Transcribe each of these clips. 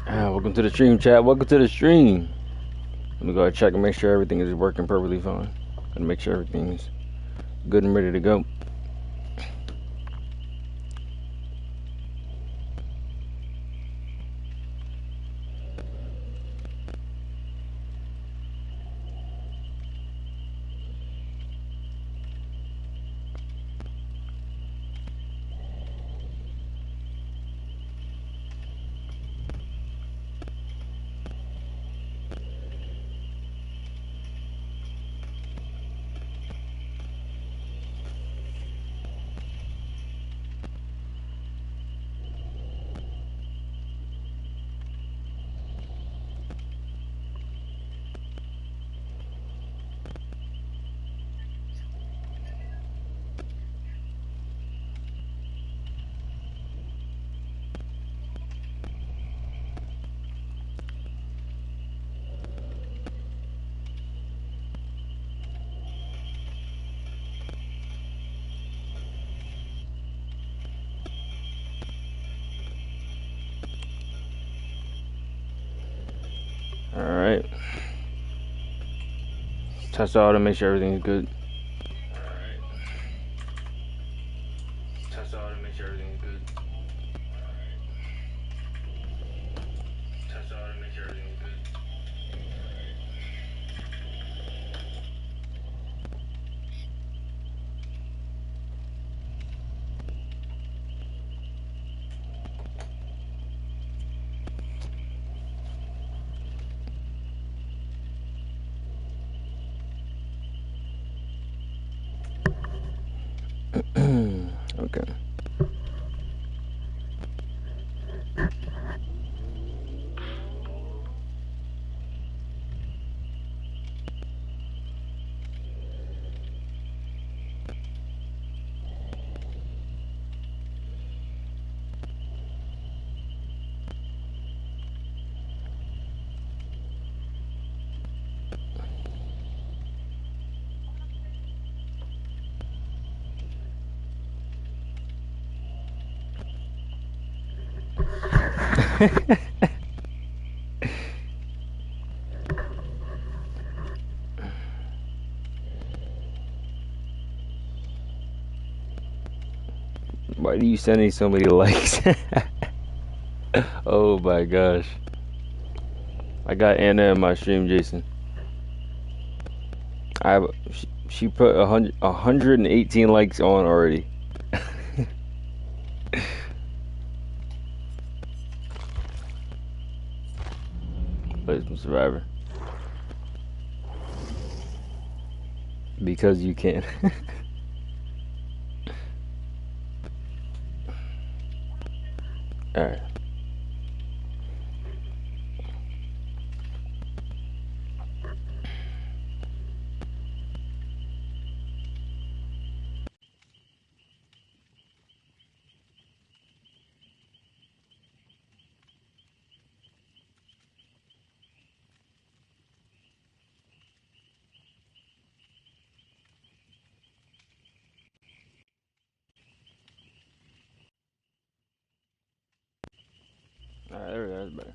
Welcome to the stream, chat. Welcome to the stream. Let me go ahead and check and make sure everything is working perfectly fine. And make sure everything's good and ready to go. Alright. Test out and make sure everything's good. Test out and make sure everything's good. Test out and make sure everything's good. Okay. Why are you sending so many likes? Oh my gosh. I got Anna in my stream, Jason. She put 118 likes on already. Play some Survivor. Because you can. Alright. Alright, there we go. That's better.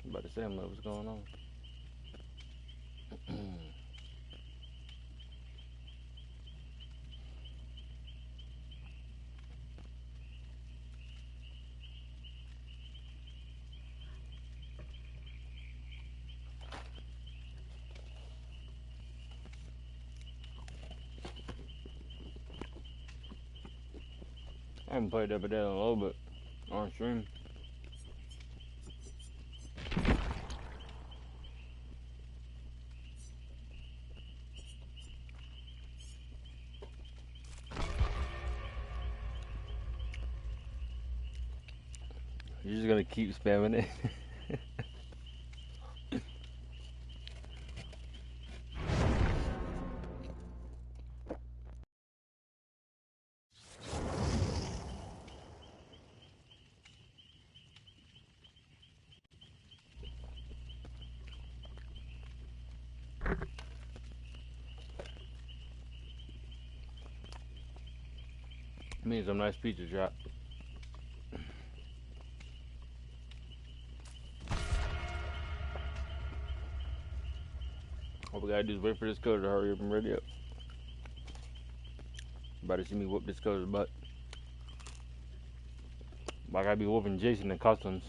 I'm about to say, I'm like, what's going on? I haven't played Dead by Daylight in a little bit on stream. You're just gonna keep spamming it. It means some nice pizza drop. All we gotta do is wait for this code to hurry up and ready up. About to see me whoop this code's butt. I gotta be whooping Jason in customs.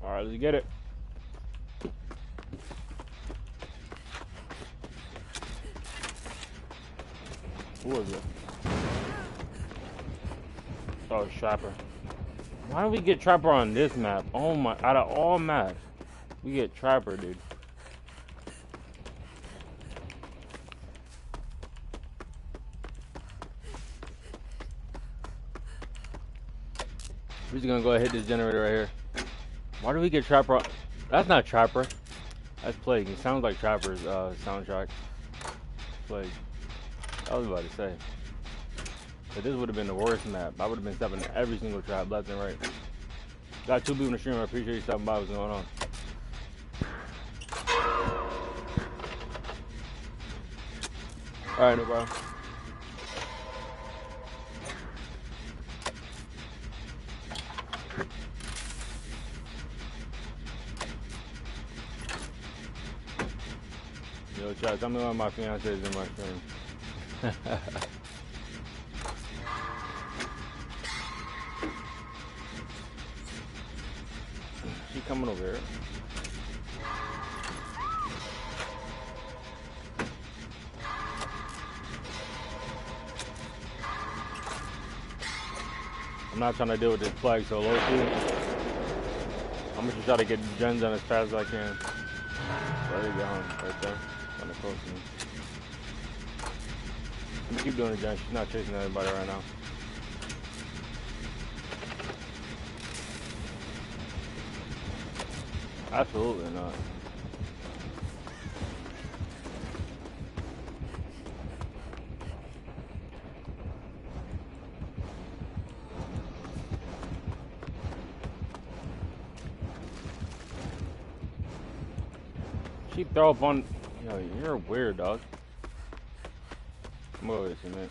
Alright, let's get it. Who was it? Oh, Trapper. Why do we get Trapper on this map? Oh my, out of all maps, we get Trapper, dude. We're just gonna go ahead and hit this generator right here. Why do we get Trapper on? That's not Trapper. That's Plague. It sounds like Trapper's soundtrack. Plague. I was about to say. But this would have been the worst map. I would have been stepping every single trap, left and right. Got 2 people in the stream. I appreciate you stopping by. What's going on? Alright, no problem. Yo, chat, tell me why my fiance is in my stream. She coming over here. I'm not trying to deal with this flag so low key. I'm gonna just try to get gens done as fast as I can. There you go, right there. Kind of close to me. I'm gonna keep doing it, Jen. She's not chasing anybody right now. Absolutely not. She throw up on. Yo, you're weird, dog. Come over this, man.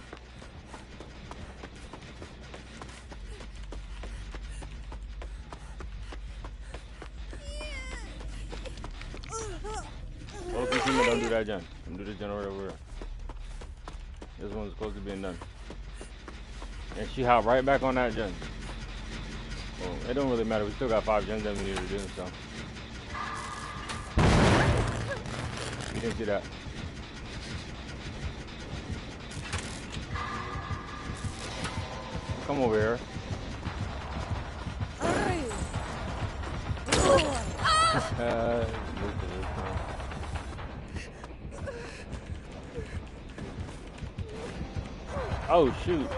Well, if you don't do that, Jen. Don't do this generator over here. This one's close to being done. And she hopped right back on that gen. Well, it don't really matter. We still got 5 gens that we need to do, so. You didn't see that. Come over here. Oh shoot.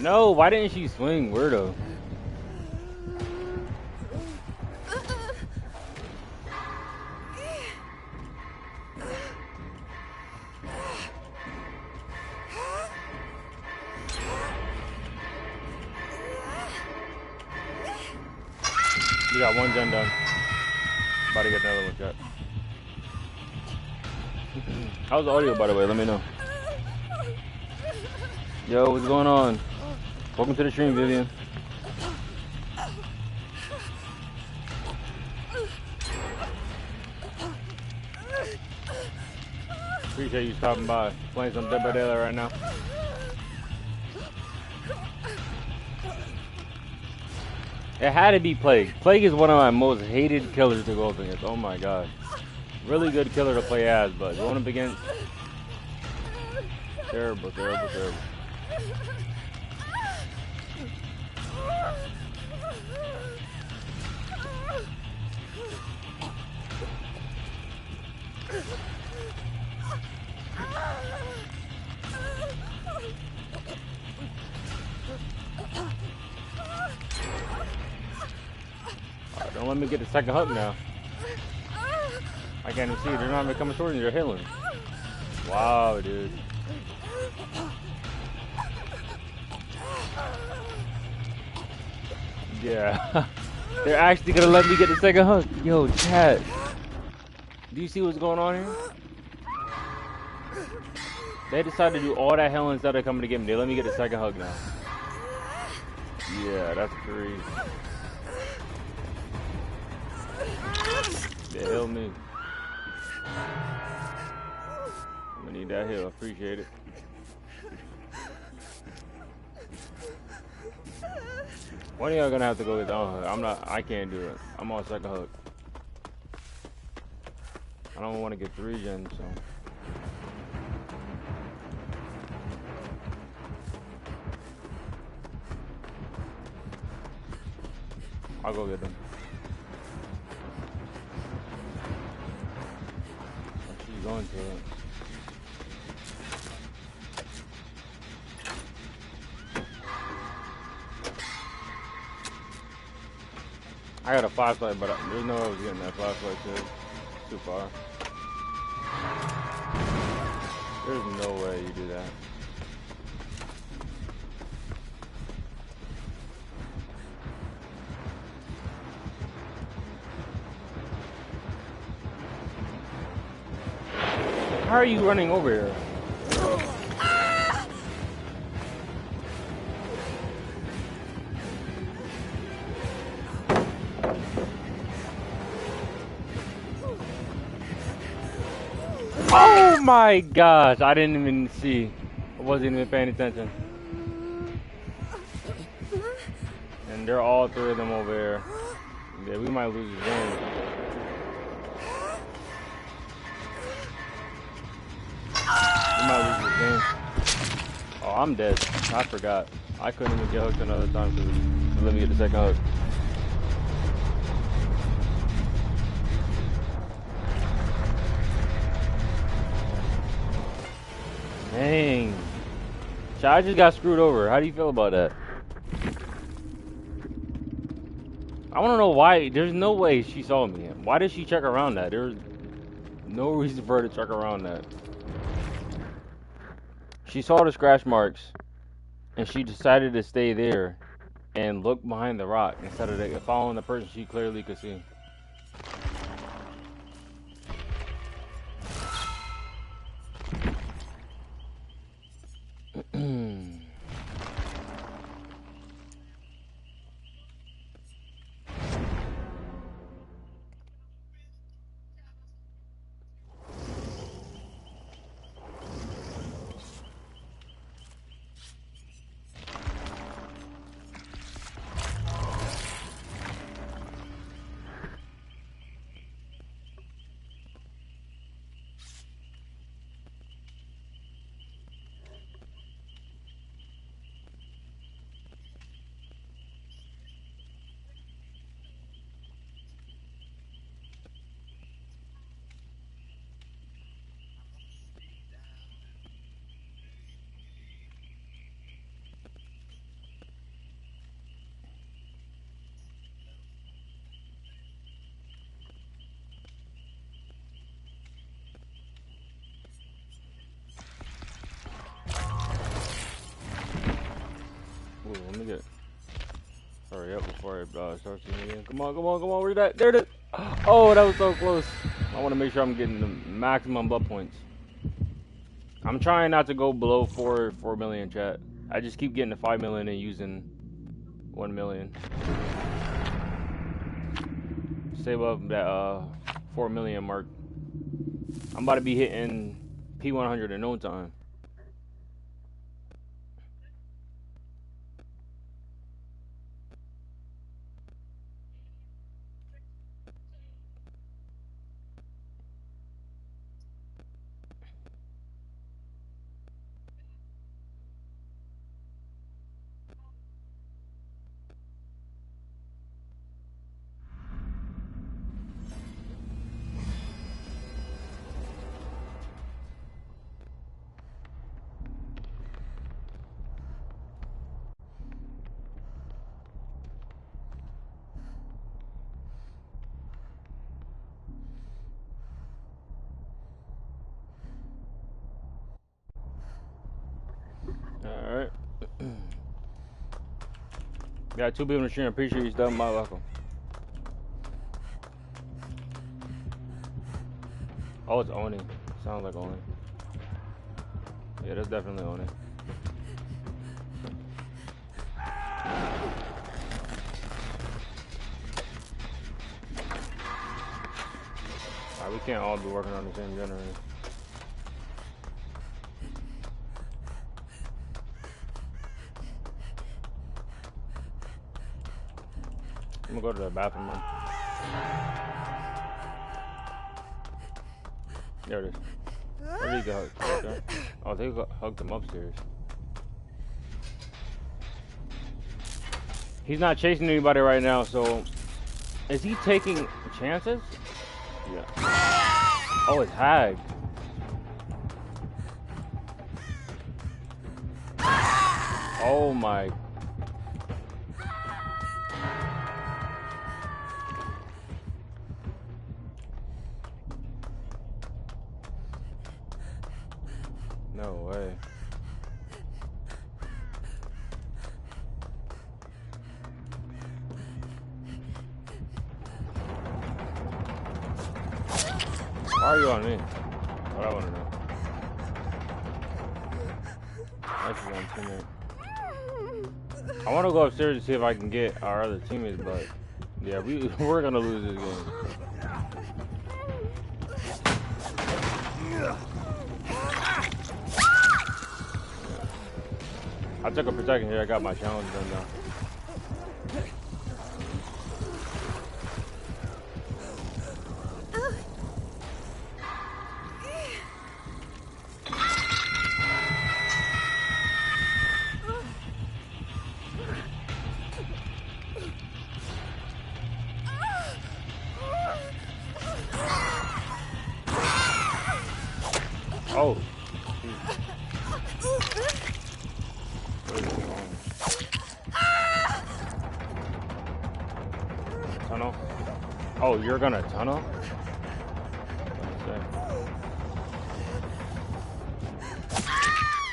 No, why didn't she swing? Weirdo. We got 1 gen done. About to get another one shot. How's the audio, by the way? Let me know. Yo, what's going on? Welcome to the stream, Vivian. Appreciate you stopping by. Playing some Dead by Daylight right now. It had to be Plague. Plague is one of my most hated killers to go up against. Oh my god. Really good killer to play as, but going up against... Terrible, terrible, terrible. Alright, don't let me get the second hook now. I can't even see. They're not even coming towards me. They're healing. Wow, dude. Yeah. They're actually gonna let me get the second hook. Yo, chat. Do you see what's going on here? They decided to do all that hell instead of coming to get me. They let me get the second hug now. Yeah, that's crazy. They healed me. I'm gonna need that heal. Appreciate it. One of y'all gonna have to go get the hug. I can't do it. I'm on second hook. I don't want to get 3 gens, so. I'll go get them. She's going to it. I got a flashlight, but there's no way I was getting that flashlight too. Too far. There's no way you do that. How are you running over here? Oh my gosh, I didn't even see. I wasn't even paying attention. And they're all 3 of them over here. Yeah, we might lose the game. We might lose this game. Oh, I'm dead. I forgot. I couldn't even get hooked another time because let me get the second hook. Dang. I just got screwed over. How do you feel about that? I want to know why. There's no way she saw me. Why did she check around that? There's no reason for her to check around that. She saw the scratch marks, and she decided to stay there and look behind the rock instead of following the person she clearly could see. Ooh, let me get. Hurry up before it starts me again. Come on, come on, come on. Where's that? There it is. Oh, that was so close. I want to make sure I'm getting the maximum blood points. I'm trying not to go below 4 million, chat. I just keep getting to 5 million and using 1 million. Stay above that 4 million mark. I'm about to be hitting P100 in no time. Alright. Got 2 people in the stream. Appreciate you stopping by. Welcome. Oh, it's Oni. Sounds like Oni. Yeah, that's definitely Oni. Alright, we can't all be working on the same generator. I'm gonna go to the bathroom now. There it is. Where did he go? Okay. Oh, they hugged him upstairs. He's not chasing anybody right now, so... Is he taking chances? Yeah. Oh, it's Hag. Oh my... No way. Why are you on me? What I want to know. Actually, on teammate. I want to go upstairs to see if I can get our other teammates, but yeah, we're gonna lose this game. I took a protection here. I got my challenge done now. Oh. Tunnel? Oh, you're gonna tunnel?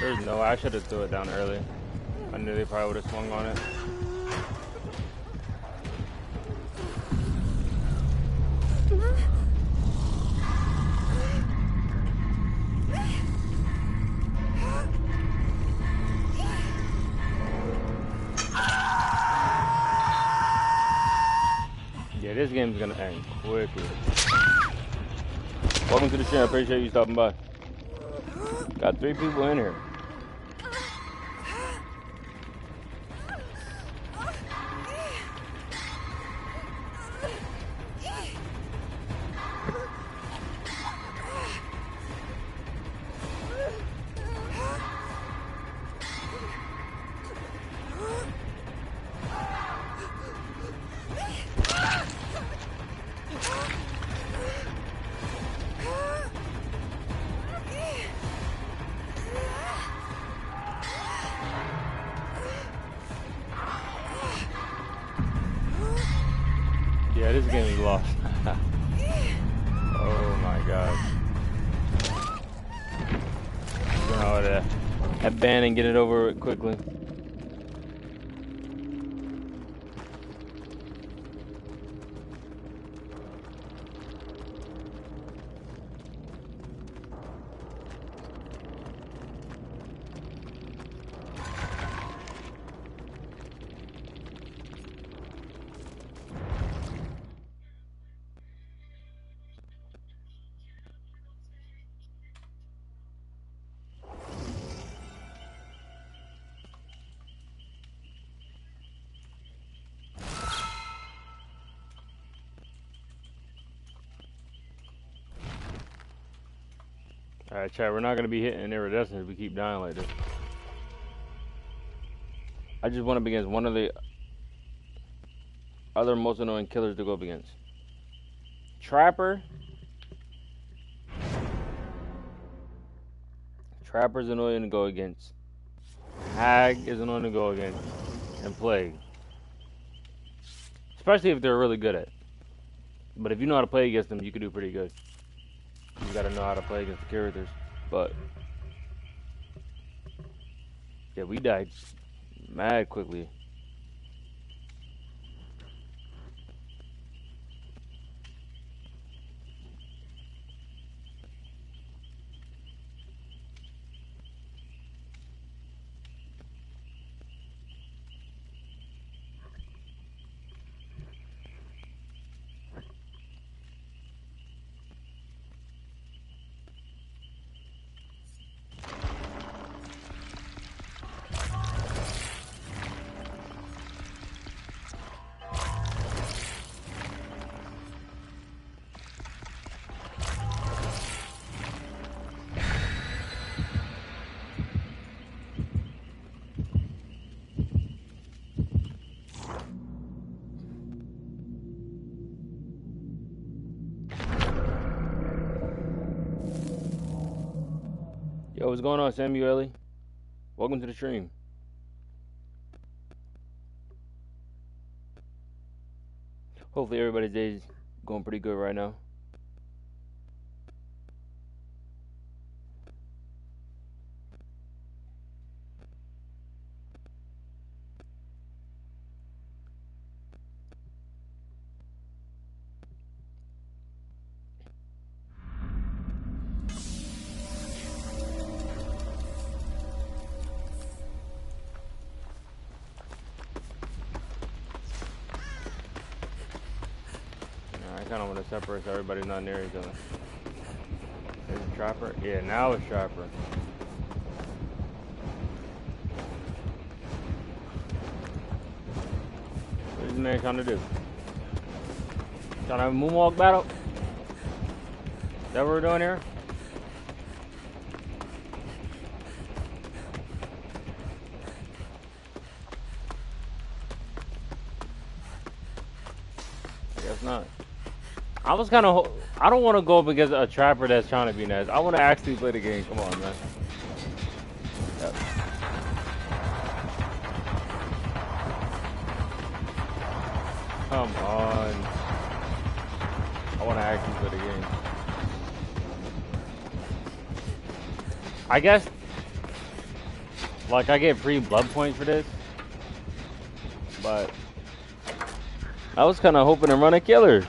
There's no, I should have threw it down early. I knew they probably would have swung on it. Yeah, this game's gonna end quickly. Welcome to the channel. Appreciate you stopping by. Got 3 people in here. Yeah, this game is lost. Oh my god. You know how to have ban and get it over it quickly. Alright, chat, we're not going to be hitting Iridescent if we keep dying like this. I just went up against one of the other most annoying killers to go up against. Trapper. Trapper's annoying to go against. Hag is annoying to go against. And Plague. Especially if they're really good at it. But if you know how to play against them, you can do pretty good. You gotta know how to play against the characters. But yeah, we died mad quickly. Yo, what's going on, Samuel? Welcome to the stream. Hopefully everybody's day is going pretty good right now. I kind of want to separate so everybody's not near each other. There's a Trapper. Yeah, now it's Trapper. What is this man trying to do? Trying to have a moonwalk battle? Is that what we're doing here? I guess not. I was kind of. I don't want to go up against a Trapper that's trying to be nice. I want to actually play the game. Come on, man. Yep. Come on. I want to actually play the game. I guess, like, I get free blood points for this, but I was kind of hoping to run a killer.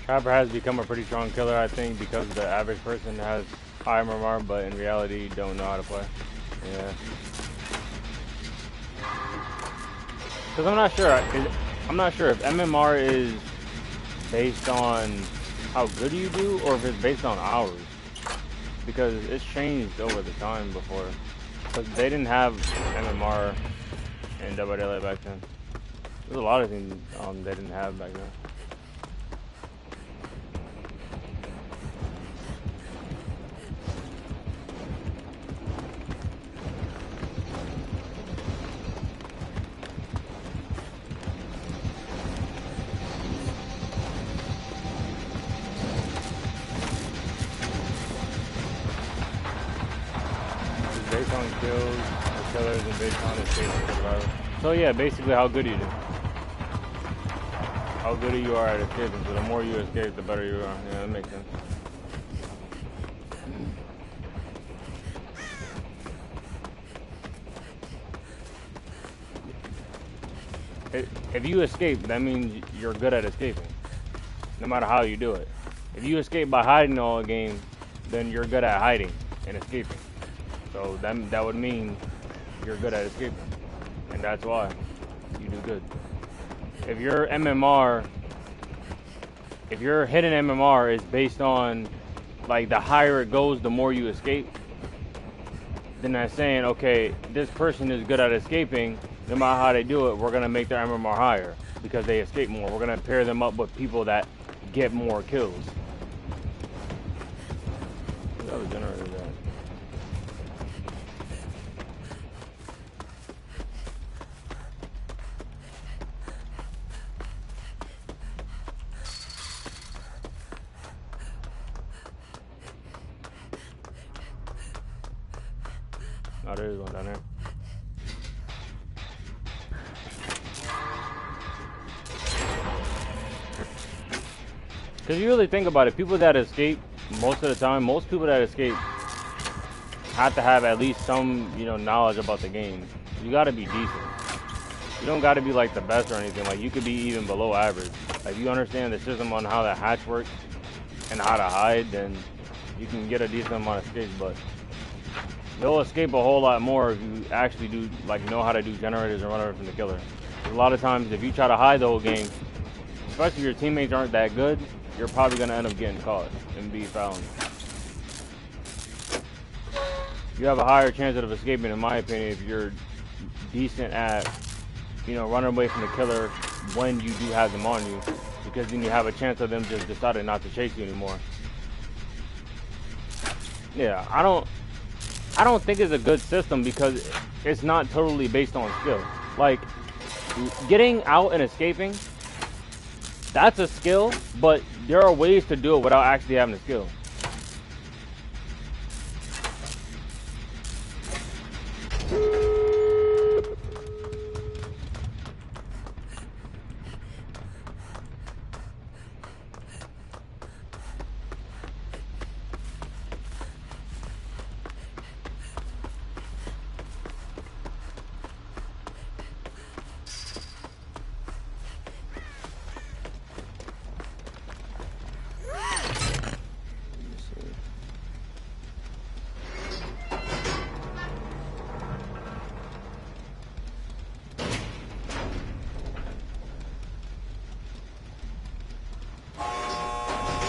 Trapper has become a pretty strong killer, I think, because the average person has high MMR, but in reality don't know how to play. Yeah. Because I'm not sure if MMR is based on how good you do, or if it's based on hours. Because it's changed over the time before. Because they didn't have MMR in Double Daylight back then. There's a lot of things they didn't have back then. Based on kills, the killers, and based on escaping survival. So yeah, basically how good you do. How good you are at escaping. So the more you escape, the better you are. Yeah, that makes sense. If you escape, that means you're good at escaping. no matter how you do it. If you escape by hiding all game, then you're good at hiding and escaping. So that would mean you're good at escaping, and that's why you do good. If your MMR, if your hidden MMR is based on like the higher it goes, the more you escape, then that's saying, okay, this person is good at escaping. No matter how they do it, we're gonna make their MMR higher because they escape more. We're gonna pair them up with people that get more kills. That was generated that. Oh, there is one down there. Because you really think about it, people that escape, most of the time, most people that escape have to have at least some, you know, knowledge about the game. You got to be decent. You don't got to be like the best or anything. Like, you could be even below average. Like, you understand the system on how the hatch works and how to hide, then you can get a decent amount of escape. But you'll escape a whole lot more if you actually do, like, know how to do generators and run away from the killer. A lot of times, if you try to hide the whole game, especially if your teammates aren't that good, you're probably going to end up getting caught and be found. You have a higher chance of escaping, in my opinion, if you're decent at, you know, running away from the killer when you do have them on you, because then you have a chance of them just deciding not to chase you anymore. Yeah, I don't think it's a good system because it's not totally based on skill. Like, getting out and escaping, that's a skill, but there are ways to do it without actually having a skill.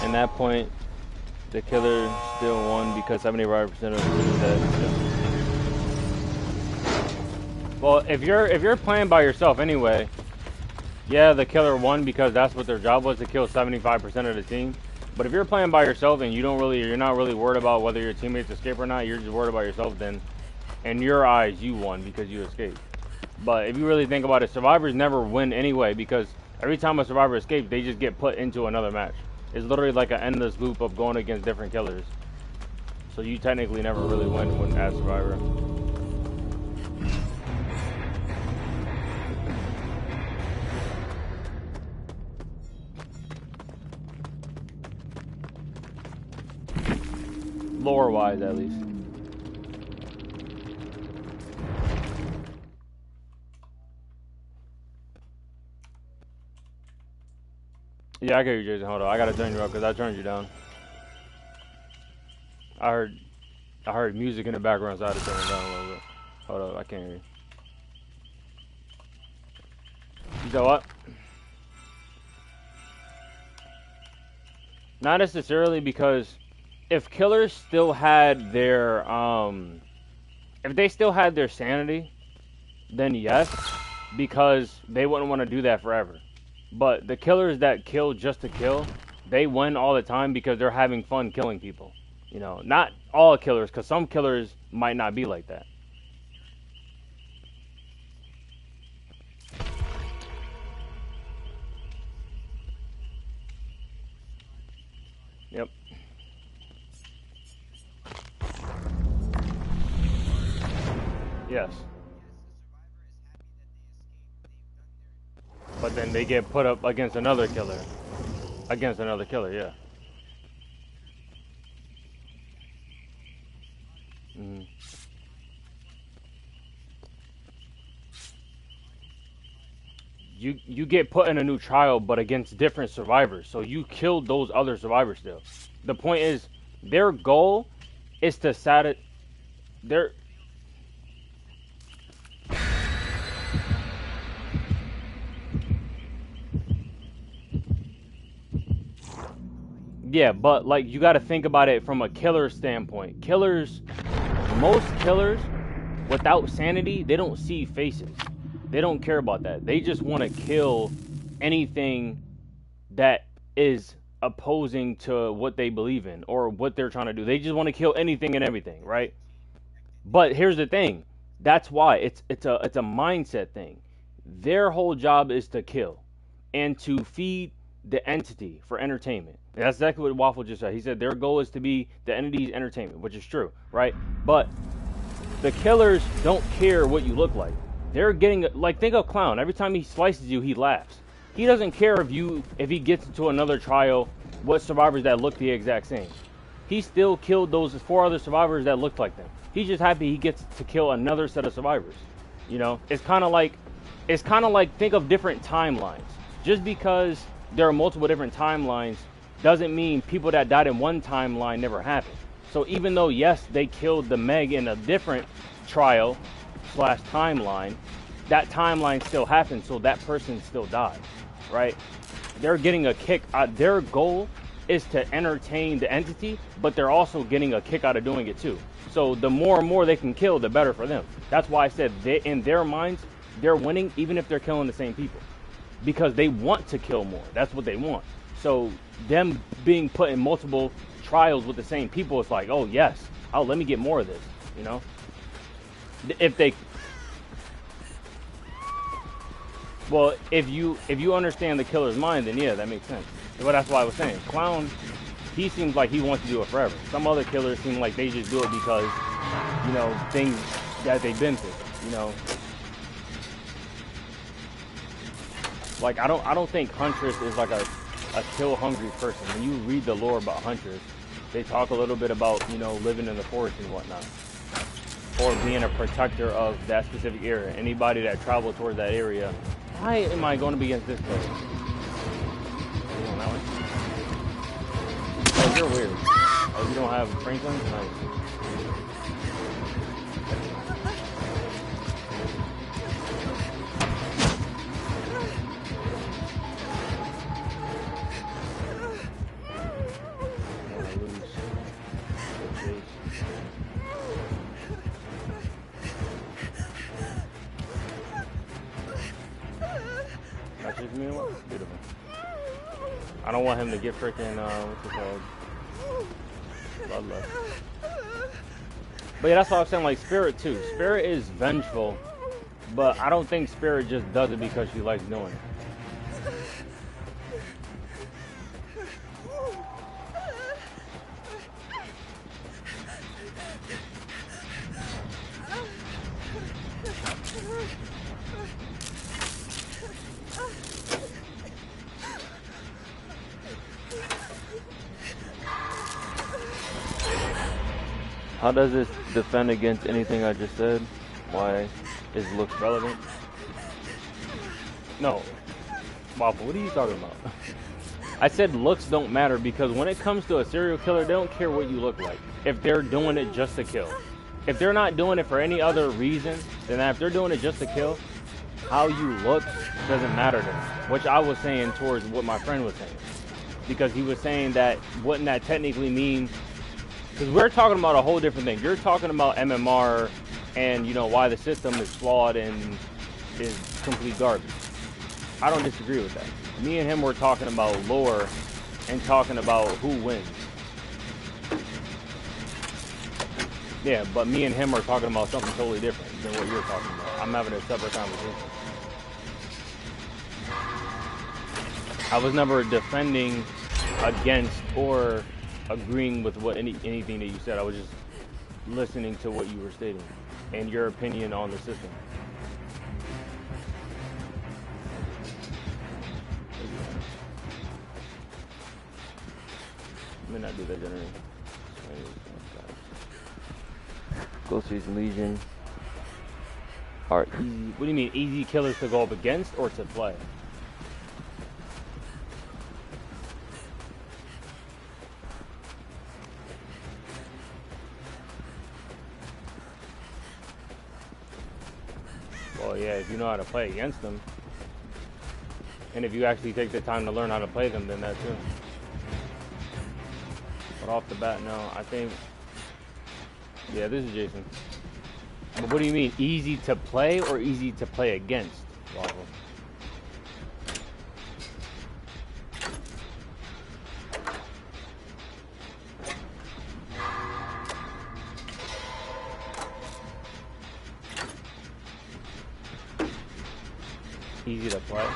At that point, the killer still won because 75% of the dead. Well, if you're playing by yourself anyway, yeah, the killer won because that's what their job was, to kill 75% of the team. But if you're playing by yourself and you're not really worried about whether your teammates escape or not, you're just worried about yourself, then in your eyes you won because you escaped. But if you really think about it, survivors never win anyway, because every time a survivor escapes, they just get put into another match. It's literally like an endless loop of going against different killers. So you technically never really win when as survivor. Lore-wise, at least. Yeah, I get you, Jason. Hold on, I gotta turn you up because I turned you down. I heard music in the background, so I had to turn it down a little bit. Hold up, I can't hear you. You said what? Not necessarily, because if killers still had their if they still had their sanity, then yes, because they wouldn't want to do that forever. But the killers that kill just to kill, they win all the time because they're having fun killing people. You know, not all killers, because some killers might not be like that. Yep. Yes. But then they get put up against another killer. Against another killer, yeah. Mm-hmm. you get put in a new trial, but against different survivors. So you killed those other survivors still. The point is, their goal is to satisfy their. Yeah, but like you got to think about it from a killer standpoint. Most killers, without sanity, they don't see faces. They don't care about that. They just want to kill anything that is opposing to what they believe in or what they're trying to do. They just want to kill anything and everything, right? But here's the thing. That's why it's a mindset thing. Their whole job is to kill and to feed the entity for entertainment. And that's exactly what Waffle just said. He said their goal is to be the entity's entertainment, which is true, right? But the killers don't care what you look like. They're getting like, think of Clown. Every time he slices you, he laughs. He doesn't care if he gets into another trial, what survivors that look the exact same. He still killed those 4 other survivors that looked like them. He's just happy he gets to kill another set of survivors. You know, it's kind of like think of different timelines. Just because there are multiple different timelines doesn't mean people that died in one timeline never happened. So even though, yes, they killed the Meg in a different trial / timeline, that timeline still happened, so that person still died, right? They're getting a kick out. Their goal is to entertain the entity, but they're also getting a kick out of doing it too. So the more and more they can kill, the better for them. That's why I said in their minds, they're winning even if they're killing the same people. Because they want to kill more. That's what they want. So them being put in multiple trials with the same people, it's like, oh yes, let me get more of this, you know? If you understand the killer's mind, then yeah, that makes sense. But that's why I was saying, Clown, he seems like he wants to do it forever. Some other killers seem like they just do it because, you know, things that they've been through, you know. Like I don't think Huntress is like a kill hungry person. When you read the lore about Huntress, they talk a little bit about, you know, living in the forest and whatnot, or being a protector of that specific area. Anybody that travels towards that area. Why am I going to be against this player? You on that one? Oh, you're weird. Oh, you don't have Franklin? Nice. Beautiful. I don't want him to get freaking what's it called? Bloodlust. But yeah, that's what I was saying. Like Spirit too. Spirit is vengeful, but I don't think Spirit just does it because she likes doing it. How does this defend against anything I just said? Why is looks relevant? No. Waffle, what are you talking about? I said looks don't matter because when it comes to a serial killer, they don't care what you look like. If they're doing it just to kill. If they're not doing it for any other reason, then if they're doing it just to kill, how you look doesn't matter to them. Which I was saying towards what my friend was saying. Because he was saying that wouldn't that technically mean... Because we're talking about a whole different thing. You're talking about MMR and, you know, why the system is flawed and is complete garbage. I don't disagree with that. Me and him were talking about lore and talking about who wins. Yeah, but me and him are talking about something totally different than what you're talking about. I'm having a separate conversation. I was never defending against or agreeing with what anything that you said. I was just listening to what you were stating and your opinion on the system. I may not do that generally. Ghostface Legion. Hard. Easy. What do you mean, easy killers to go up against or to play? Well, yeah, if you know how to play against them. And if you actually take the time to learn how to play them, then that too. But off the bat, no. I think... Yeah, this is Jason. But what do you mean, easy to play or easy to play against, Waffle? Easy to play?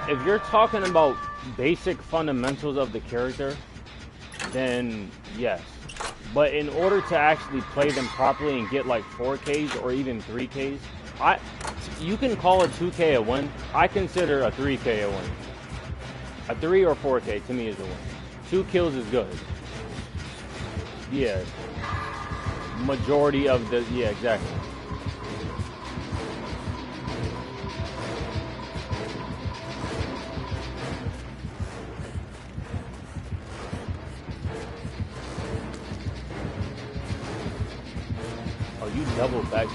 If you're talking about basic fundamentals of the character, then yes. But in order to actually play them properly and get like 4Ks or even 3Ks, you can call a 2K a win. I consider a 3K a win. A 3 or 4K to me is a win. 2 kills is good. Yeah. Majority of the, yeah, exactly. You double back.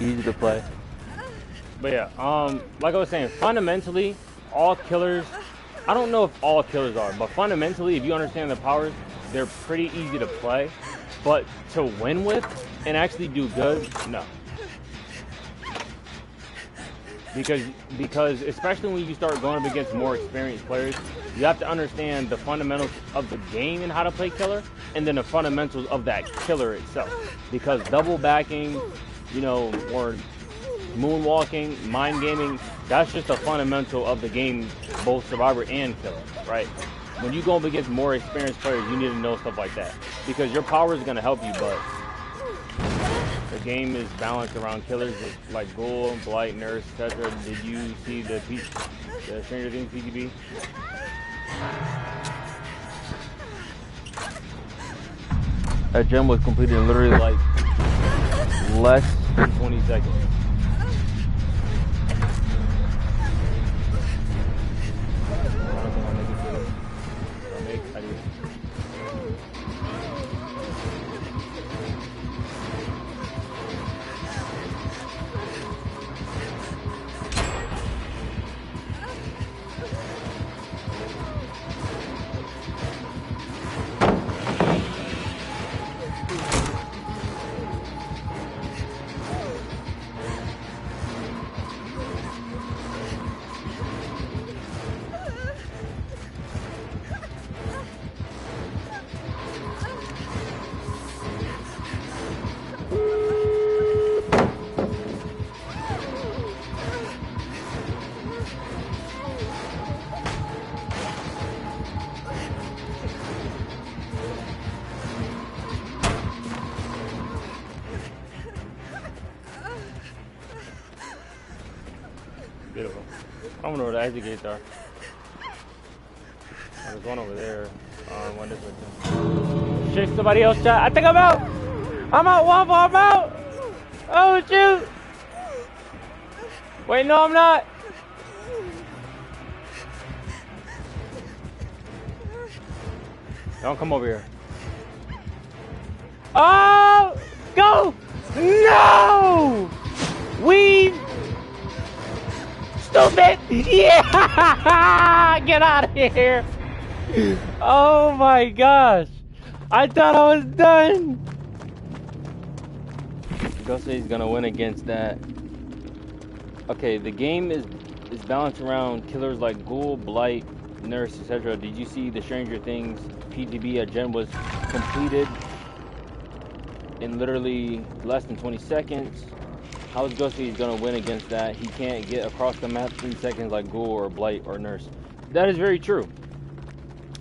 Easy to play. But yeah, like I was saying, fundamentally, all killers, I don't know if all killers are, but fundamentally, if you understand the powers, they're pretty easy to play. But to win with and actually do good, no. Because especially when you start going up against more experienced players, you have to understand the fundamentals of the game and how to play killer, and then the fundamentals of that killer itself. Because double backing, you know, or moonwalking, mind gaming, that's just a fundamental of the game, both survivor and killer, right? When you go up against more experienced players, you need to know stuff like that. Because your power is going to help you, but the game is balanced around killers like Ghoul, Blight, Nurse, etc. Did you see the Stranger Things PGB? That gem was completed in literally like less than 20 seconds. Beautiful. I don't know where the exit gates are. There's one over there. One this way. Shake somebody else chat. I think I'm out. I'm out, Waffle. I'm out. Oh shoot. Wait, no, I'm not. Don't come over here. Oh, go. No. We. stupid! Yeah! Get out of here! Oh my gosh! I thought I was done! Ghostface is gonna win against that. Okay, the game is balanced around killers like Ghoul, Blight, Nurse, etc. Did you see the Stranger Things PTB? A gen was completed in literally less than 20 seconds. How is Ghostface gonna win against that? He can't get across the map in seconds like Ghoul or Blight or Nurse. That is very true.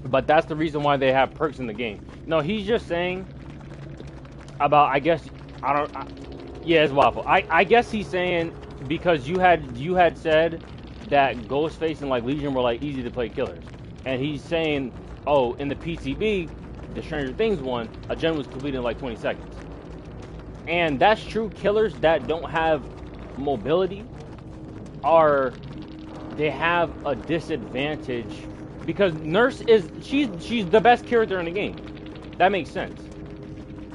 But that's the reason why they have perks in the game. No, he's just saying about, I guess, yeah, it's Waffle. I guess he's saying because you had said that Ghostface and like Legion were like easy to play killers. And he's saying, oh, in the PTB, the Stranger Things one, a gen was completed in like 20 seconds. And that's true. Killers that don't have mobility they have a disadvantage because Nurse she's the best character in the game. That makes sense.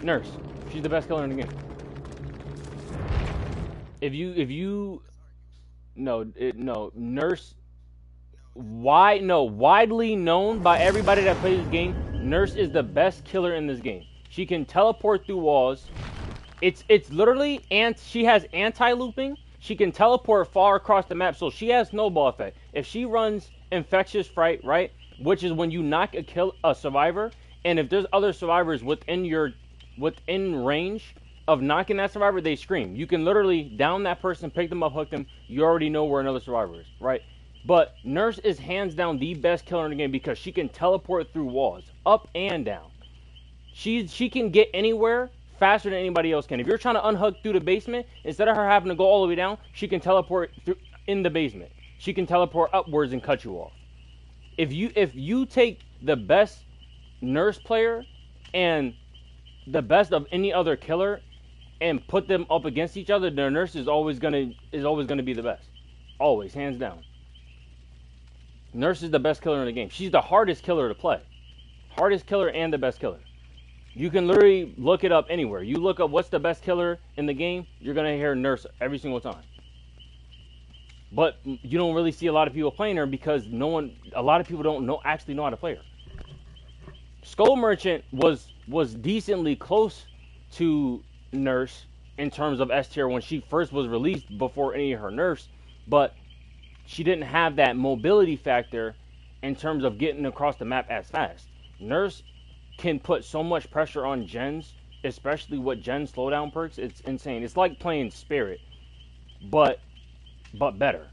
Nurse, she's the best killer in the game. Nurse, widely known by everybody that plays this game, Nurse is the best killer in this game. She can teleport through walls. It's literally, and she has anti-looping. She can teleport far across the map, so she has snowball effect. If she runs Infectious Fright, right, which is when you knock a survivor, and if there's other survivors within range of knocking that survivor, they scream. You can literally down that person, pick them up, hook them. You already know where another survivor is, right? But Nurse is hands down the best killer in the game because she can teleport through walls, up and down. She can get anywhere faster than anybody else can. If you're trying to unhook through the basement, instead of her having to go all the way down, she can teleport through in the basement. She can teleport upwards and cut you off. If you take the best Nurse player and the best of any other killer and put them up against each other, the Nurse is always gonna be the best. Always, hands down. Nurse is the best killer in the game. She's the hardest killer to play. Hardest killer and the best killer. You can literally look it up anywhere. You look up what's the best killer in the game, you're going to hear Nurse every single time. But you don't really see a lot of people playing her because a lot of people don't actually know how to play her. Skull Merchant was decently close to Nurse in terms of S tier when she first was released before any of her nerfs, but she didn't have that mobility factor in terms of getting across the map as fast. Nurse can put so much pressure on gens, especially with gen slowdown perks. It's insane. It's like playing Spirit, but better.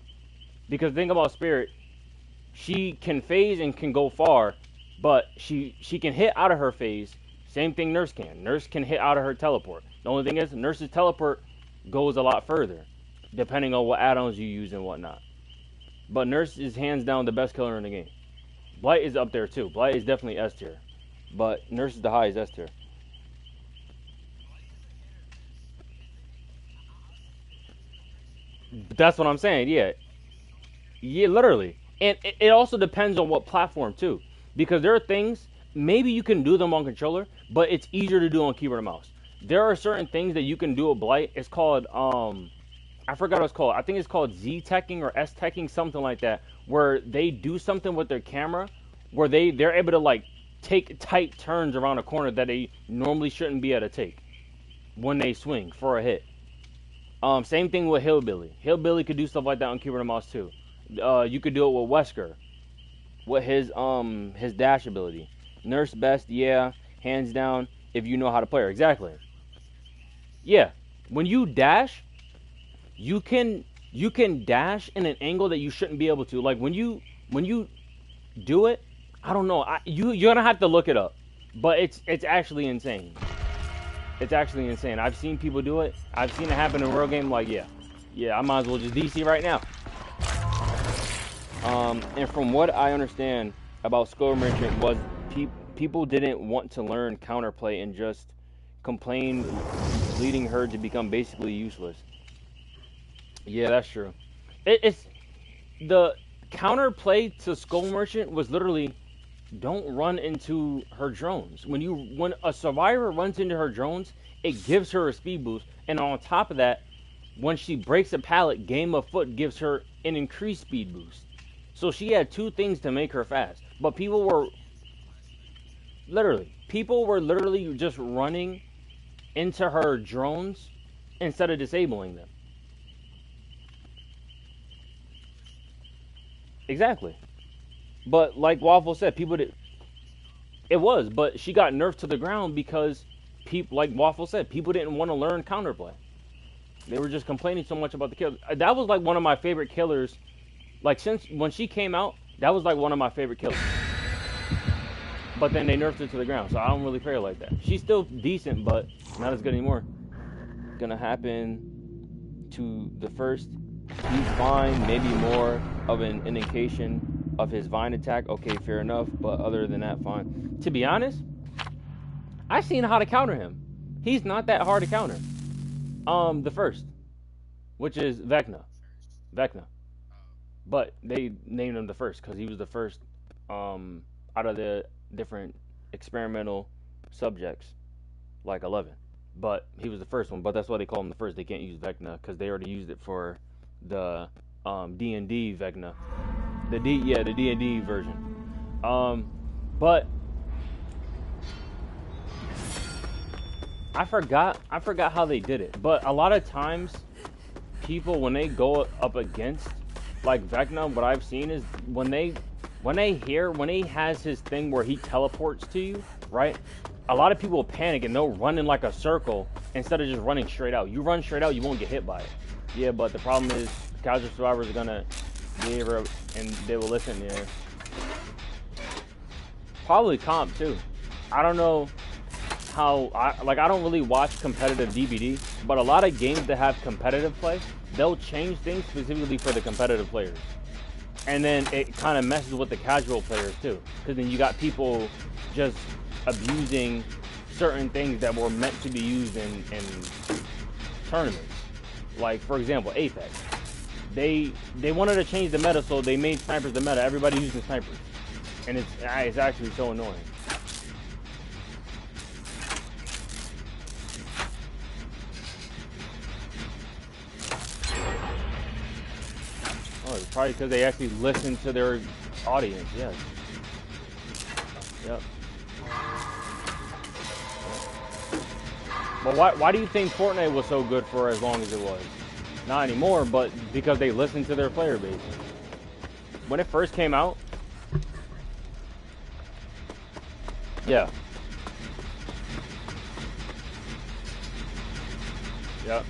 Because think about Spirit, she can phase and can go far, but she can hit out of her phase. Same thing Nurse can. Nurse can hit out of her teleport. The only thing is, Nurse's teleport goes a lot further, depending on what add-ons you use and whatnot. But Nurse is hands down the best killer in the game. Blight is up there too. Blight is definitely S tier. But Nurse is the highest S tier. That's what I'm saying, yeah. Yeah, literally. And it also depends on what platform too. Because there are things, maybe you can do them on controller, but it's easier to do on keyboard and mouse. There are certain things that you can do with Blight. It's called, I forgot what it's called. I think it's called Z-teching or S-teching, something like that. Where they do something with their camera, where they're able to like take tight turns around a corner that they normally shouldn't be able to take when they swing for a hit. Same thing with Hillbilly. Hillbilly could do stuff like that on keyboard and mouse too. You could do it with Wesker, with his dash ability. Nurse best, yeah, hands down. If you know how to play her, exactly. Yeah, when you dash, you can dash in an angle that you shouldn't be able to. Like when you do it, I don't know. You're gonna have to look it up, but it's actually insane. It's actually insane. I've seen people do it. I've seen it happen in a real game. Like yeah, I might as well just DC right now. And from what I understand about Skull Merchant was people didn't want to learn counterplay and just complained, leading her to become basically useless. Yeah, that's true. It's the counterplay to Skull Merchant was literally don't run into her drones. When a survivor runs into her drones, it gives her a speed boost, and on top of that, when she breaks a pallet, Game of Foot gives her an increased speed boost. So she had two things to make her fast. But people were literally just running into her drones instead of disabling them. Exactly. But like Waffle said, people did. It was, but she got nerfed to the ground because people, like Waffle said, people didn't want to learn counterplay. They were just complaining so much about the kill. That was like one of my favorite killers. Like since when she came out, that was like one of my favorite killers. But then they nerfed her to the ground, so I don't really care like that. She's still decent, but not as good anymore. Gonna happen to the first. He's fine, maybe more of an indication of his vine attack. Okay, fair enough, but other than that, fine. To be honest, I've seen how to counter him. He's not that hard to counter. The first, which is Vecna. But they named him the first because he was the first out of the different experimental subjects, like 11. But he was the first one, but that's why they call him the first. They can't use Vecna because they already used it for the D&D Vecna. The D&D version. But I forgot how they did it. But a lot of times people, when they go up against like Vecna, what I've seen is when he has his thing where he teleports to you, right? A lot of people panic and they'll run in like a circle instead of just running straight out. You run straight out, you won't get hit by it. Yeah, but the problem is casual survivors are gonna be able and they will listen. Yeah, probably comp too. I don't know how. I don't really watch competitive DBD, but a lot of games that have competitive play, they'll change things specifically for the competitive players. And then it kind of messes with the casual players too. Because then you got people just abusing certain things that were meant to be used in tournaments. Like, for example, Apex. They wanted to change the meta, so they made snipers the meta. Everybody using snipers. And it's actually so annoying. Oh, it's probably because they actually listen to their audience, yes. Yep. But why do you think Fortnite was so good for as long as it was? Not anymore, but because they listened to their player base. When it first came out, yeah. Yep.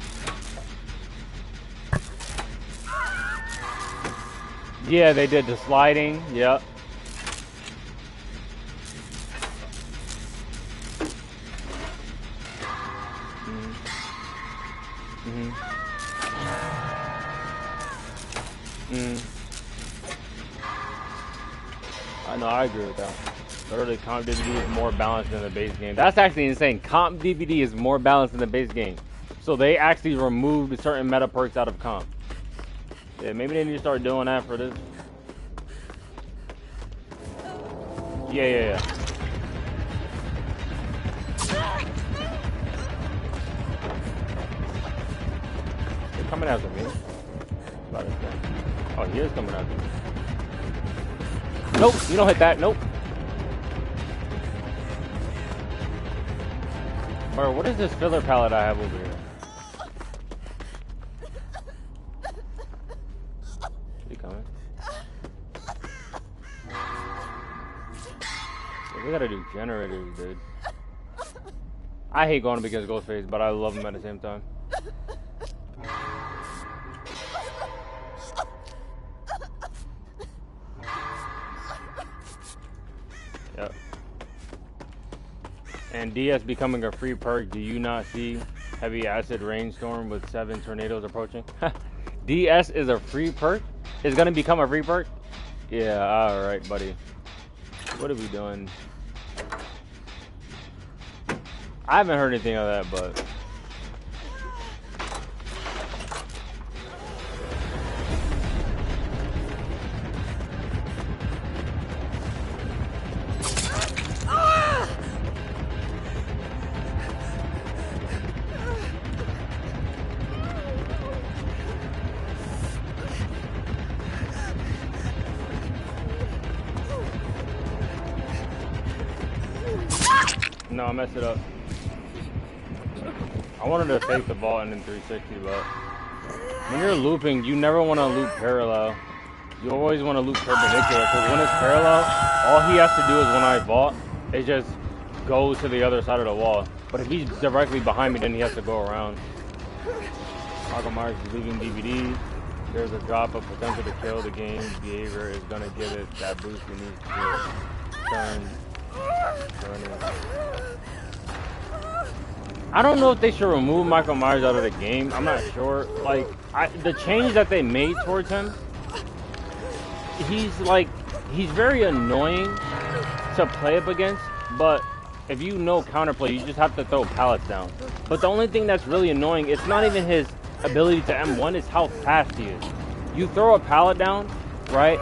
Yeah, they did the sliding, yep. I know, I agree with that. Literally, comp DVD is more balanced than the base game. That's actually insane. Comp DVD is more balanced than the base game. So they actually removed certain meta perks out of comp. Yeah, maybe they need to start doing that for this. Yeah. They're coming after me. Oh, he is coming after me. Nope, you don't hit that. Nope. Bro, what is this filler palette I have over here? He coming? Yeah, we gotta do generators, dude. I hate going up against Ghostface, but I love him at the same time. Yep. And DS becoming a free perk. Do you not see heavy acid rainstorm with 7 tornadoes approaching? DS is a free perk? It's gonna become a free perk? Yeah, alright, buddy. What are we doing? I haven't heard anything of that, but... No, I messed it up. I wanted to take the ball and then 360, but when you're looping, you never want to loop parallel. You always want to loop perpendicular, because when it's parallel, all he has to do is when I vault, it just goes to the other side of the wall. But if he's directly behind me, then he has to go around. Michael Myers is leaving DVD. There's a drop of potential to kill. The game's behavior is going to give it that boost it needs to turn. I don't know if they should remove Michael Myers out of the game. I'm not sure. Like, the change that they made towards him, he's very annoying to play up against, but if you know counterplay, you just have to throw pallets down. But the only thing that's really annoying, it's not even his ability to M1, it's how fast he is. You throw a pallet down, right?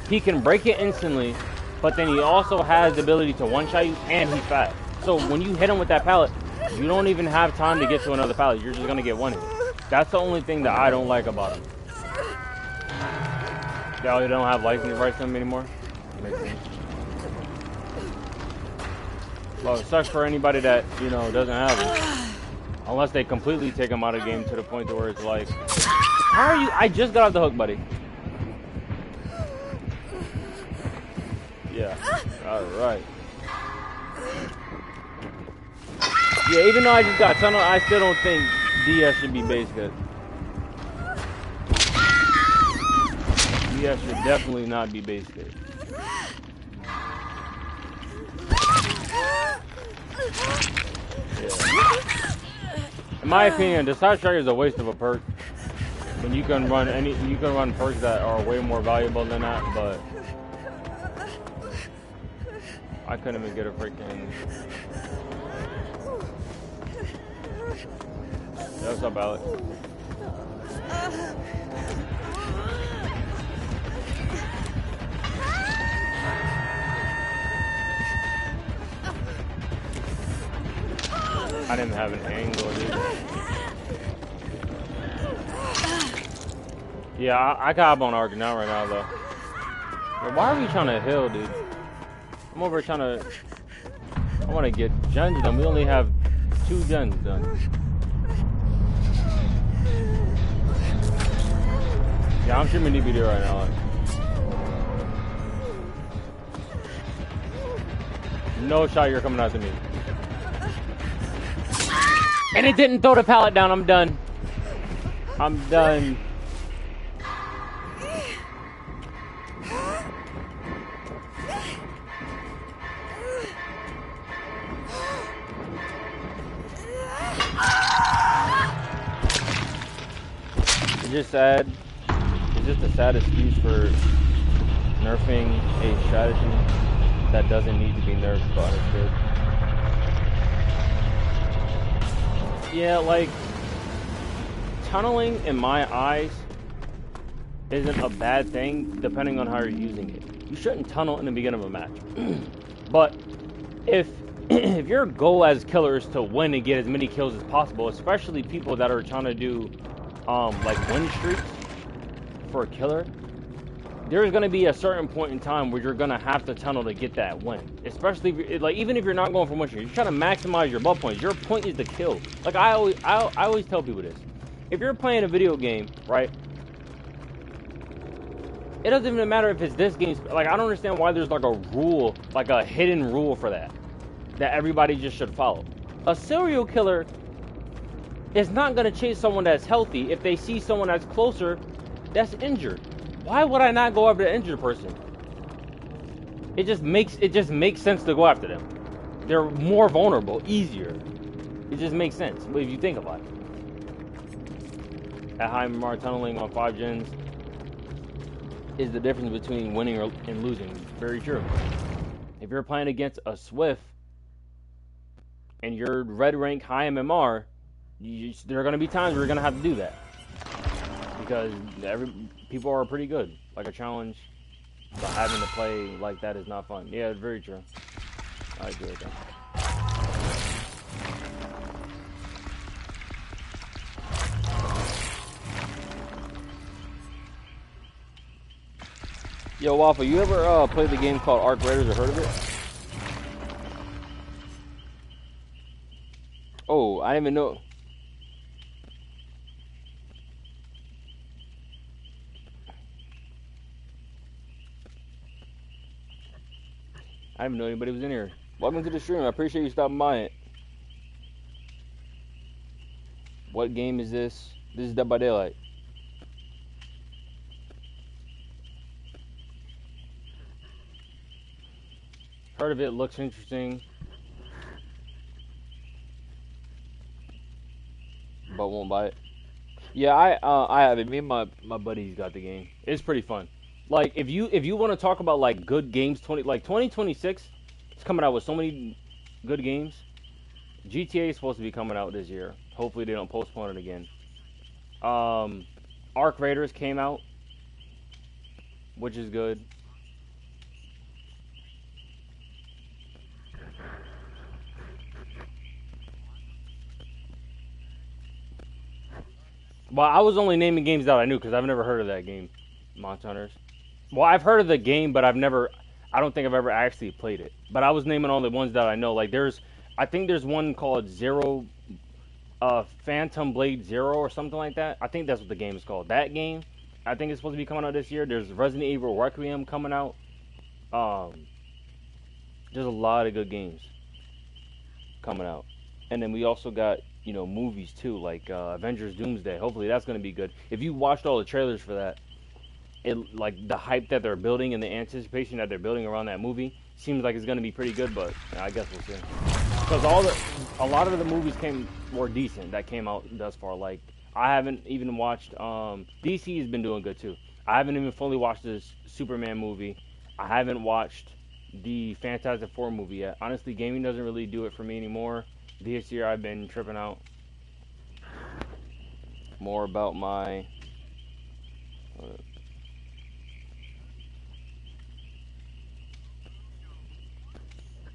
He can break it instantly, but then he also has the ability to one-shot you, and he's fast. So when you hit him with that pallet, you don't even have time to get to another pallet. You're just gonna get one hit. That's the only thing that I don't like about him. They don't have license rights to him anymore. Makes sense. Well, it sucks for anybody that, you know, doesn't have it. Unless they completely take him out of the game to the point to where it's like, how are you? I just got off the hook, buddy. Yeah. All right. Yeah, even though I just got tunnel, I still don't think DS should be base good. DS should definitely not be base good. Yeah. In my opinion, the side striker is a waste of a perk. When you can run perks that are way more valuable than that, but I couldn't even get a freaking. Yeah, what's up, Alex? I didn't have an angle, dude. Yeah, I got up on Arc now right now, though. But why are we trying to heal, dude? I'm over trying to. I want to get gens done. We only have 2 gens done. Yeah, I'm streaming DBD right now. No shot, you're coming after me. And it didn't throw the pallet down. I'm done. I'm done. It's just sad. It's just a sad excuse for nerfing a strategy that doesn't need to be nerfed, but understood. Yeah, like, tunneling in my eyes isn't a bad thing depending on how you're using it. You shouldn't tunnel in the beginning of a match. But if your goal as killer is to win and get as many kills as possible, especially people that are trying to do like win streaks for a killer, there's going to be a certain point in time where you're going to have to tunnel to get that win. Especially if like, even if you're not going for win streak, you're trying to maximize your buff points. Your point is to kill. Like I always tell people this. If you're playing a video game, right? It doesn't even matter if it's this game. Like, I don't understand why there's like a rule, like a hidden rule for that everybody just should follow. A serial killer is not going to chase someone that's healthy if they see someone that's closer that's injured. Why would I not go after the injured person? It just makes sense to go after them. They're more vulnerable, easier. It just makes sense if you think about it. At high MMR, tunneling on 5 gens is the difference between winning and losing. Very true. If you're playing against a Swift and you're red rank high MMR, there are going to be times where you're going to have to do that. Because people are pretty good. Like a challenge, but having to play like that is not fun. Yeah, very true. I agree with that. Yo, Waffle, you ever played the game called Arc Raiders or heard of it? I didn't even know. I didn't even know anybody was in here. Welcome to the stream. I appreciate you stopping by it. What game is this? This is Dead by Daylight. Heard of it, looks interesting. But won't buy it. Yeah, I have it. Me and my buddies got the game. It's pretty fun. Like if you want to talk about like good games, 2026, it's coming out with so many good games. GTA is supposed to be coming out this year. Hopefully they don't postpone it again. Arc Raiders came out, which is good. Well, I was only naming games that I knew because I've never heard of that game, Monster Hunters. Well, I've heard of the game, but I don't think I've ever actually played it. But I was naming all the ones that I know. Like I think there's one called Phantom Blade Zero or something like that. I think that's what the game is called. That game, I think it's supposed to be coming out this year. There's Resident Evil Requiem coming out. There's a lot of good games coming out. And then we also got, movies too, like Avengers Doomsday. Hopefully that's going to be good. If you watched all the trailers for that, like the hype that they're building and the anticipation that they're building around that movie seems like it's going to be pretty good, but I guess we'll see. Because a lot of the movies were decent that came out thus far. Like I haven't even watched. DC has been doing good too. I haven't even fully watched this Superman movie. I haven't watched the Fantastic Four movie yet. Honestly, gaming doesn't really do it for me anymore. This year I've been tripping out more about my.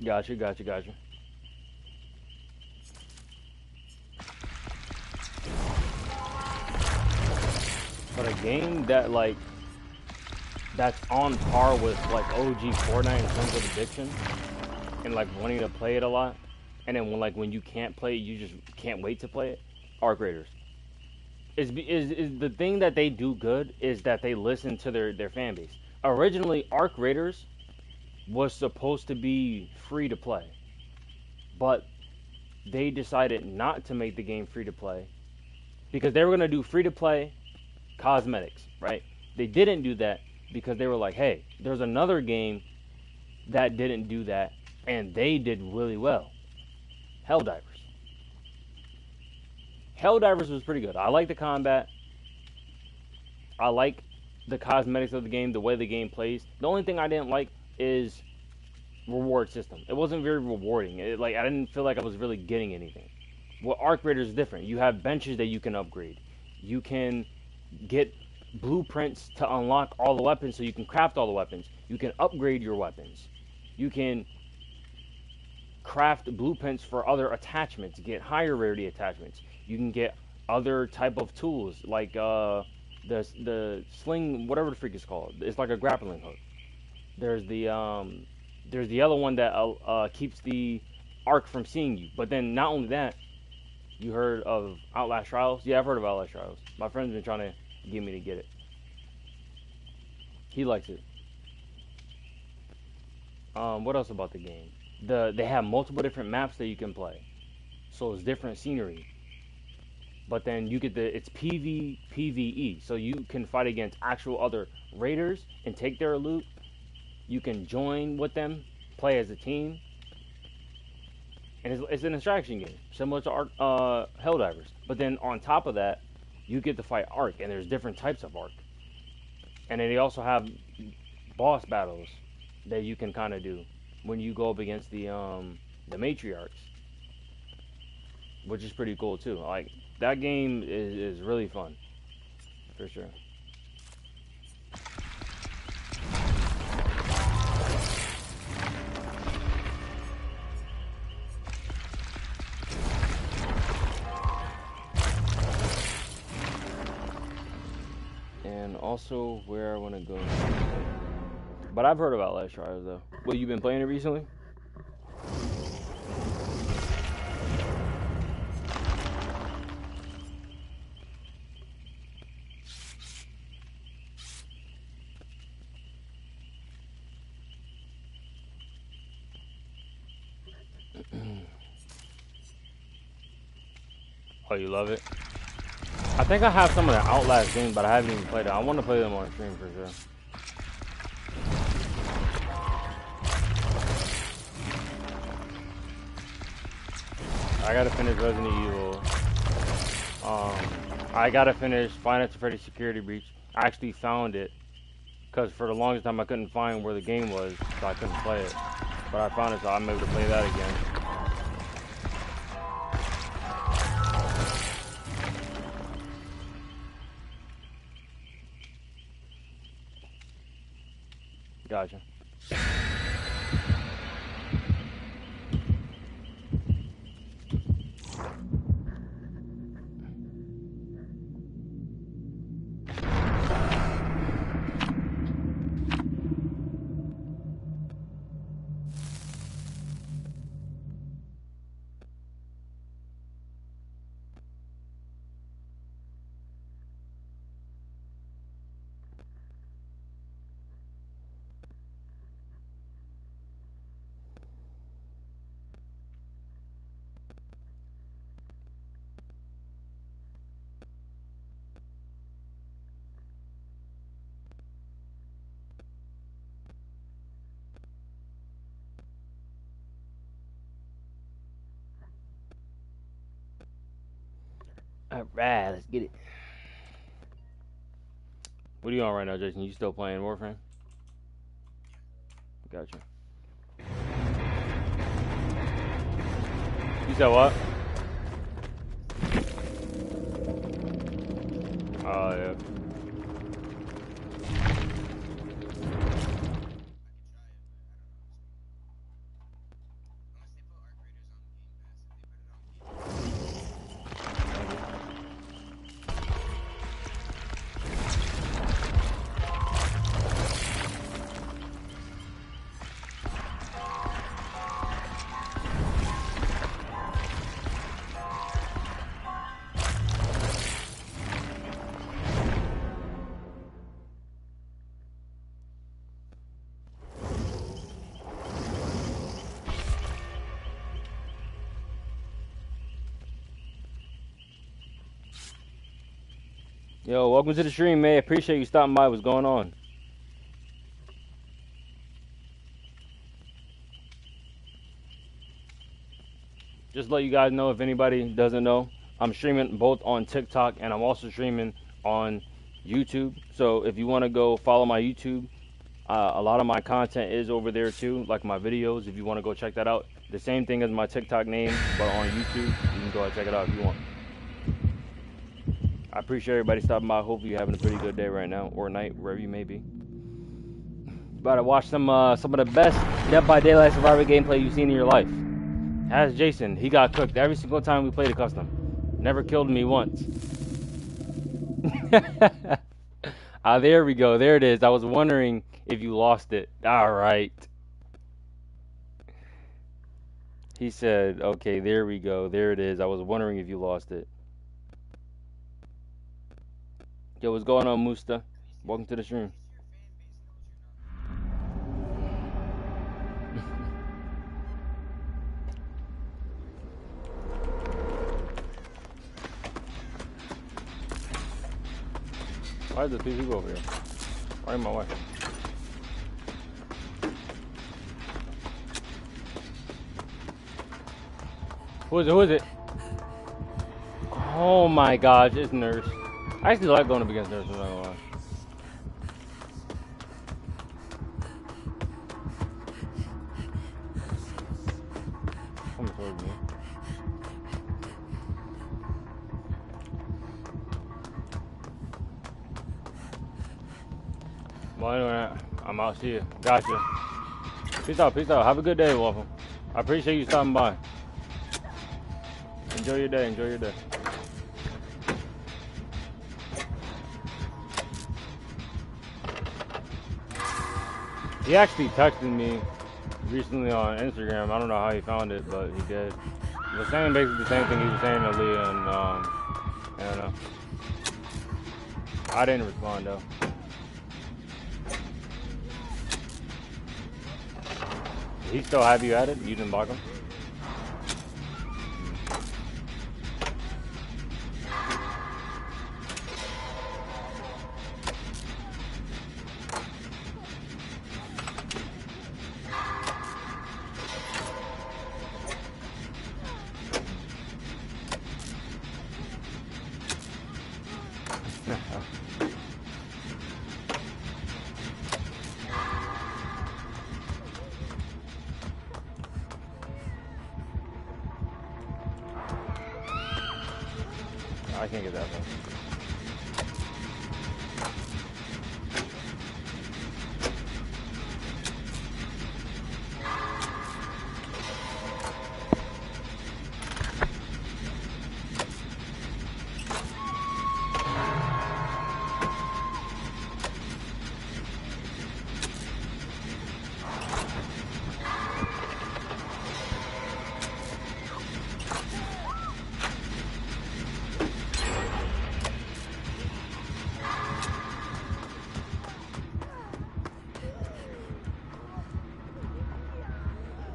Gotcha. But a game that's on par with like OG Fortnite in terms of addiction and like wanting to play it a lot, and then when you can't play it, you just can't wait to play it. Arc Raiders is the thing that they do good is that they listen to their fan base. Originally, Arc Raiders was supposed to be free to play, but they decided not to make the game free to play because they were gonna do free to play cosmetics, right? They didn't do that because they were like, hey, there's another game that didn't do that and they did really well. Helldivers. Helldivers was pretty good. I like the combat. I like the cosmetics of the game, the way the game plays. The only thing I didn't like is reward system. It wasn't very rewarding. I didn't feel like I was really getting anything. Well, Arc Raiders is different. You have benches that you can upgrade. You can get blueprints to unlock all the weapons so you can craft all the weapons. You can upgrade your weapons. You can craft blueprints for other attachments, get higher rarity attachments. You can get other type of tools like the sling, whatever the freak is called. It's like a grappling hook. There's the other one that keeps the arc from seeing you. But then not only that, you heard of Outlast Trials? Yeah, I've heard of Outlast Trials. My friend's been trying to get me to get it. He likes it. What else about the game? They have multiple different maps that you can play, so it's different scenery. But then you get it's PvE, so you can fight against actual other raiders and take their loot. You can join with them, play as a team, and it's an extraction game similar to Helldivers. But then on top of that, you get to fight Ark, and there's different types of Ark. And then they also have boss battles that you can kind of do when you go up against the matriarchs, which is pretty cool too. Like that game is really fun, for sure. And also where I want to go. But I've heard about Outlast Trials though. Well, you been playing it recently? Oh, you love it? I think I have some of the Outlast games, but I haven't even played it. I want to play them on stream for sure. I gotta finish Resident Evil. I gotta finish Final Fantasy Security Breach. I actually found it, because for the longest time I couldn't find where the game was, so I couldn't play it. But I found it, so I'm able to play that again. Gotcha. Alright, let's get it. What are you on right now, Jason? You still playing Warframe? Gotcha. You said what? Oh, yeah. Yo, welcome to the stream, man. Appreciate you stopping by. What's going on? Just to let you guys know, if anybody doesn't know, I'm streaming both on TikTok and I'm also streaming on YouTube. So if you want to go follow my YouTube, a lot of my content is over there too, like my videos. If you want to go check that out, the same thing as my TikTok name, but on YouTube, you can go and check it out if you want. I appreciate everybody stopping by. Hopefully you're having a pretty good day right now, or night, wherever you may be. About to watch some of the best Dead by Daylight Survivor gameplay you've seen in your life. As Jason, he got cooked every single time we played a custom. Never killed me once. Ah, there we go. There it is. I was wondering if you lost it. All right. He said, okay, there we go. There it is. I was wondering if you lost it. Yo, what's going on, Musta? Welcome to the stream. Why is the two people over here? Why am my wife? Who is it? Who is it? Oh my gosh, it's Nurse. I actually like going up against Nurse, I'm not gonna lie. Coming towards me. Well, anyway, I'm out. See you. Gotcha. Peace out. Peace out. Have a good day, Waffle. I appreciate you stopping by. Enjoy your day. Enjoy your day. He actually texted me recently on Instagram. I don't know how he found it, but he did. He was saying basically the same thing he was saying to Leah, and I don't know. I didn't respond though. He still have you at it? You didn't block him? I can't get that one.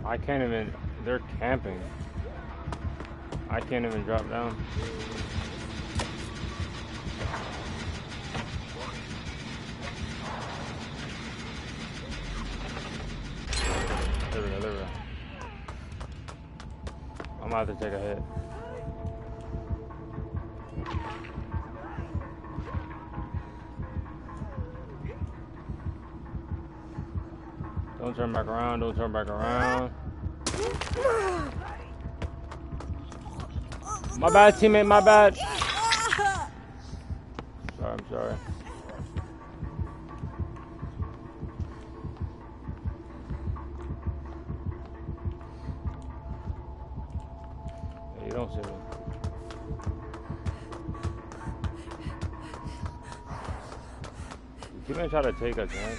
I can't even, they're camping. I can't even drop down. There we go, there we go. I'm about to take a hit. Don't turn back around, don't turn back around. My bad, teammate, my bad. Sorry, I'm sorry. Yeah, you don't see me. You keep trying to take us, man.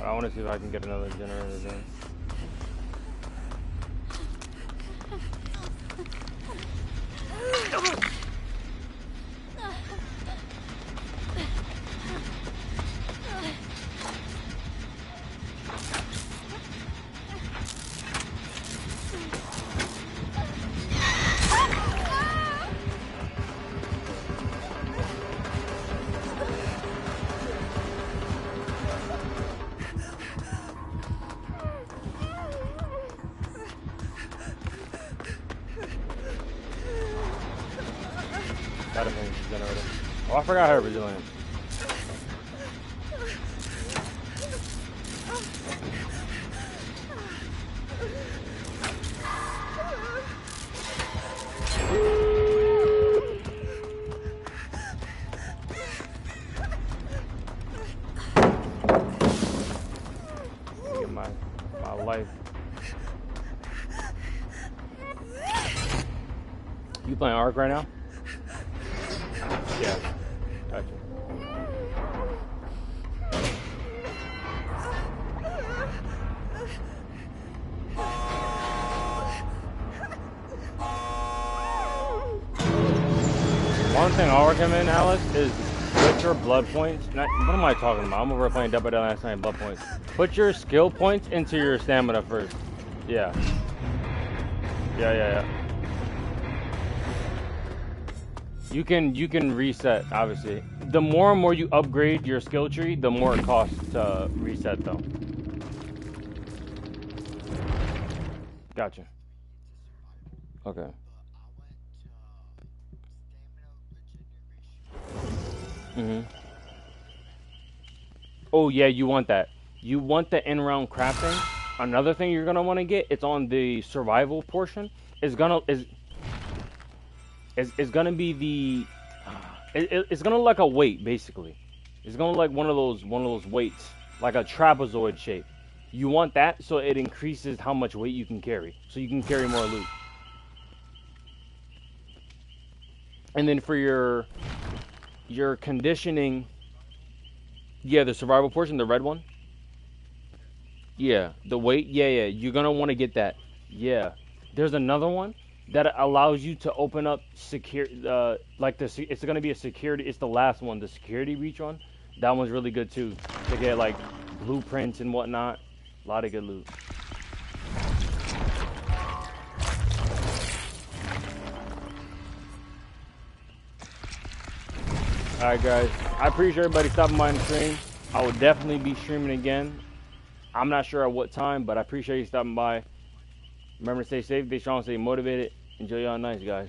I want to see if I can get another generator there. Oh, I forgot her Brazilian. Get my life. You playing Ark right now? Yeah. Gotcha. One thing I'll recommend, Alex, is put your blood points. What am I talking about? I'm over playing Dead by Daylight last night. Blood points. Put your skill points into your stamina first. Yeah. Yeah. You can reset, obviously. The more and more you upgrade your skill tree, the more it costs to reset, though. Gotcha. Okay. Oh yeah, you want that. You want the in-round crafting. Another thing you're gonna want to get, it's on the survival portion. Is gonna be the it's gonna like a weight basically. It's gonna like one of those weights, like a trapezoid shape. You want that so it increases how much weight you can carry, so you can carry more loot. And then for your conditioning, yeah, the survival portion, the red one. Yeah, the weight. Yeah, yeah. You're gonna want to get that. Yeah. There's another one that allows you to open up secure. Like it's gonna be a security. It's the last one, the security breach one. That one's really good too. To get like blueprints and whatnot. A lot of good loot. All right, guys. I appreciate everybody stopping by the stream. I will definitely be streaming again. I'm not sure at what time, but I appreciate you stopping by. Remember to stay safe, stay strong, stay motivated. Enjoy y'all nights, guys.